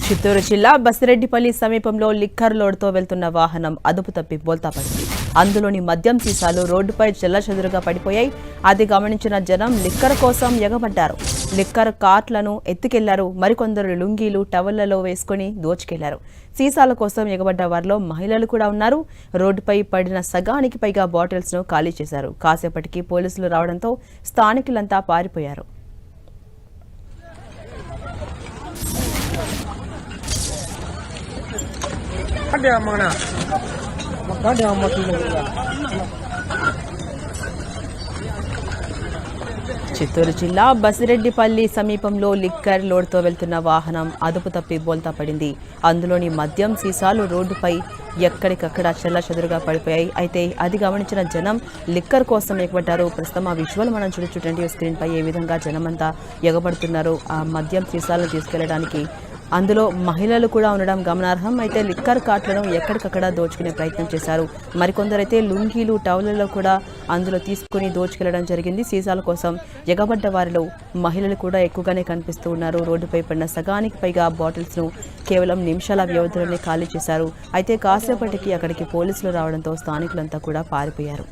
చిత్తూరు జిల్లా బసిరెడ్డిపల్లి సమీపంలో లిక్కర్ లోడ్తో వెళ్తున్న వాహనం అదుపు తప్పి బోల్తా పడింది. అందులోని మద్యం సీసాలు రోడ్డుపై చెల్లచెదురుగా పడిపోయాయి. అది గమనించిన జనం లిక్కర్ కోసం ఎగబడ్డారు. లిక్కర్ కార్ట్లను ఎత్తుకెళ్లారు. మరికొందరు లుంగీలు టవళ్లలో వేసుకుని దోచుకెళ్లారు. సీసాల కోసం ఎగబడ్డ వారిలో మహిళలు కూడా ఉన్నారు. రోడ్డుపై పడిన సగానికి పైగా బాటిల్స్ ను ఖాళీ చేశారు. కాసేపటికి పోలీసులు రావడంతో స్థానికులంతా పారిపోయారు. చిత్తూరు జిల్లా బసిరెడ్డిపల్లి సమీపంలో లిక్కర్ లోడ్తో వెళ్తున్న వాహనం అదుపు తప్పి బోల్తా పడింది. అందులోని మద్యం సీసాలు రోడ్డుపై ఎక్కడికక్కడ చెల్లచెదురుగా పడిపోయాయి. అయితే అది గమనించిన జనం లిక్కర్ కోసం ఎగబడ్డారు. ప్రస్తుతం ఆ విజువల్ మనం చూడండి స్క్రీన్ పై ఏ విధంగా జనమంతా ఎగబడుతున్నారు ఆ మద్యం సీసాలను తీసుకెళ్లడానికి. అందులో మహిళలు కూడా ఉండడం గమనార్హం. అయితే లిక్కర్ కార్ట్లను ఎక్కడికక్కడ దోచుకునే ప్రయత్నం చేశారు. మరికొందరైతే లుంగీలు టవళ్లలో కూడా అందులో తీసుకుని దోచుకెళ్లడం జరిగింది. సీసాల కోసం ఎగబడ్డ వారిలో మహిళలు కూడా ఎక్కువగానే కనిపిస్తూ ఉన్నారు. రోడ్డుపై పడిన సగానికి పైగా బాటిల్స్ ను కేవలం నిమిషాల వ్యవధిలోనే ఖాళీ చేశారు. అయితే కాసేపటికి అక్కడికి పోలీసులు రావడంతో స్థానికులంతా కూడా పారిపోయారు.